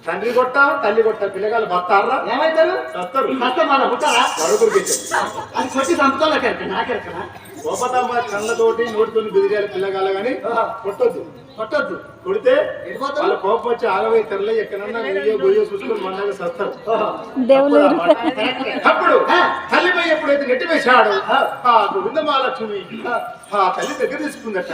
తండ్రి కొట్ట తల్లి కొట్ట పిల్లగాళ్ళు బతారా ఏమైతారు మన పుట్టారా అది కొట్టి సంపుకోలేక నాకెరకనా గోపతమ్మ కళ్ళతోటి నోటితోని బిదిగాలి పిల్లగాల గాని కొట్టొద్దు కొట్టొద్దు కొడితే వాళ్ళ కోపం వచ్చి ఆగవే తెరలే ఎక్కడన్నా నెయ్యో గొయ్యో చూసుకొని మండగా సస్తారు అప్పుడు తల్లిపై ఎప్పుడైతే నెట్టి వేశాడు ఆ గోవిందమాలక్ష్మి ఆ తల్లి దగ్గర తీసుకుందట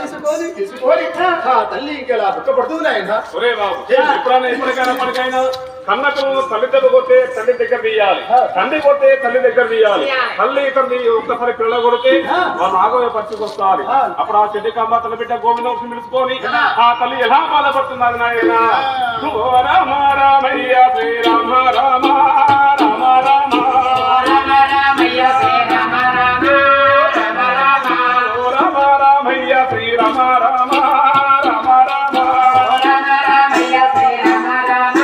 తీసుకొని ఆ తల్లి ఇంకా దుఃఖపడుతుంది ఆయన ఒరే బాబు ఎప్పుడైనా మనకైనా కన్న పిల్లలు తల్లిదండ్రులు కొడితే తల్లి దగ్గర తీయాలి, తండ్రి కొడితే తల్లి దగ్గర తీయాలి. తల్లి తండ్రి ఒక్కసారి పిల్ల కొడితే వాళ్ళు ఆగమే పరిస్థితి. అప్పుడు ఆ చెడ్డి కమ్మ తల్లి బిడ్డ గోవిందం పిలుచుకొని ఆ తల్లి ఎలా బాధపడుతున్నది నాయన. రామ రామయ్య శ్రీరామ రామ రామ రామ రామయ్య శ్రీరామ రామ రామ రామయ్య శ్రీరామ రామ రామ రామ రామయ్య శ్రీరామ రామ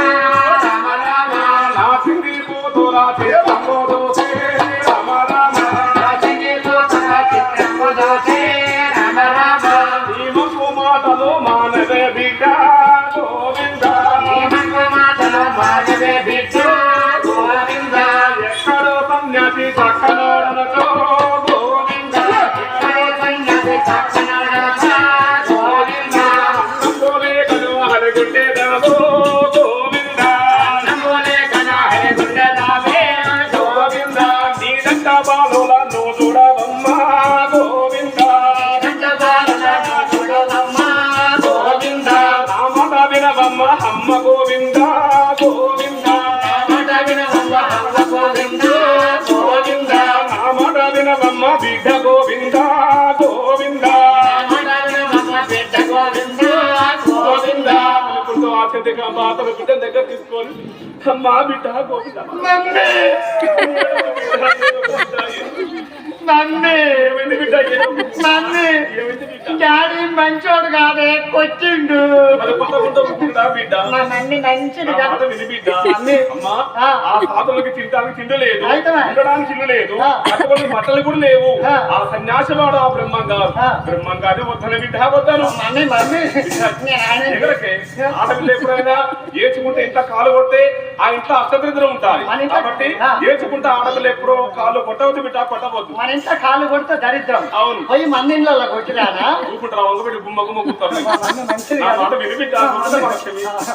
మాటలు మానవే బిడ్డ గోవింద మానవే బిడ్డ గోవింద ఎక్కడో సన్యాసి చక్కనోడనతో గోవింద సన్యాసి చక్కనోడనతో గోవింద నమ్మోలే కను హరగుండే దావో గోవింద నమ్మోలే కన హరగుండే దావే గోవింద నీదంట బాలుల నువ్వు చూడవమ్మ గోవింద వినవమ్మ అమ్మ గోవింద గోవింద వినవమ్మ అమ్మ గోవింద గోవింద నామట వినవమ్మ బిడ్డ గోవింద గోవింద బిడ్డ గోవింద గోవింద అనుకుంటూ ఆ చెందిక మాతల బిడ్డ దగ్గర తీసుకొని అమ్మ బిడ్డ గోవింద డాడీ మంచోడు కాదే కొట్టిండు నన్ను మంచిది పాతలకి తినడానికి తిండి లేదు, ఉండడానికి ఇల్లు లేదు, అటువంటి బట్టలు కూడా లేవు. ఆ సన్యాసివాడు ఆ బ్రహ్మంగారు వద్దన బిడ్డ వద్దను ఆడపిల్ల ఎప్పుడైనా ఏచుకుంటే ఇంట్లో కాలు కొడితే ఆ ఇంట్లో అష్టదరిద్రం ఉంటాయి. కాబట్టి ఏచుకుంటే ఆడపిల్ల ఎప్పుడో కాళ్ళు కొట్టవద్దు బిడ్డ కొట్టవద్దు. మన ఇంట్లో కాళ్ళు కొడితే దరిద్రం. అవును పోయి మంది ఇంట్లో కొట్టిరానా ఊరుకుంటారా వంగబెట్టి గుమ్మ గుమ్మ కూర్చోండి.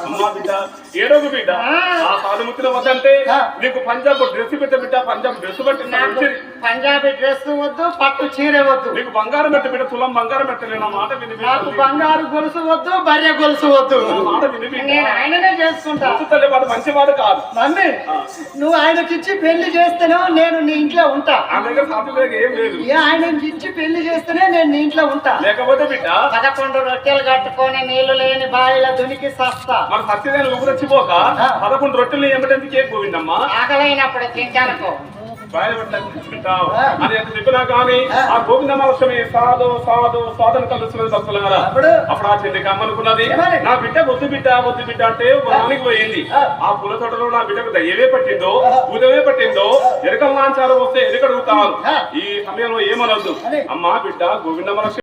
అమ్మా బిడ్డ ఏడోగు బిడ్డ ఆ సాధుముత్తుల వద్దంటే నీకు పంజాబ్ డ్రెస్ పెట్ట బిడ్డ పంజాబ్ డ్రెస్ పెట్టి పంజాబీ డ్రెస్ వద్దు పట్టు చీర వద్దు నీకు బంగారం పెట్ట బిడ్డ తులం బంగారం పెట్టలేదు. నా మాట విని నాకు బంగారు గొలుసు వద్దు భార్య గొలుసు వద్దు. మాట విని నేను ఆయననే చేసుకుంటా. వాడు మంచివాడు కాదు. మమ్మీ నువ్వు ఆయనకిచ్చి పెళ్లి చేస్తేనే నేను నీ ఇంట్లో ఉంటా. ఏం లేదు ఆయనకి ఇచ్చి పెళ్లి చేస్తేనే నేను నీ ఇంట్లో ఉంటా. లేకపోతే బిడ్డ 11 రొట్టెలు కట్టుకొని నీళ్లు లేని బావిల దునికి సస్తా. మరి సత్యదేని ఊరొచ్చిపోక 11 రొట్టెలు ఏమిటందుకు ఏ పోయిందమ్మా ఆకలైనప్పుడు తింటానుకో అని ఎంత చెప్పినా కానీ ఆ గోవిందమాలక్ష్మి సాధు సాధు సాధన కలుస్తున్నది భక్తులారా. అప్పుడు ఆ చెల్లికి అమ్మనుకున్నది నా బిడ్డ వద్దు బిడ్డ అంటే వనానికి పోయింది. ఆ పూల తోటలో నా బిడ్డకు దయ్యమే పట్టిందో ఉదయమే పట్టిందో ఎరకల నాంచారం వస్తే ఎరకడుగుతాను. ఈ సమయంలో ఏమనొద్దు అమ్మా బిడ్డ గోవిందమాలక్ష్మి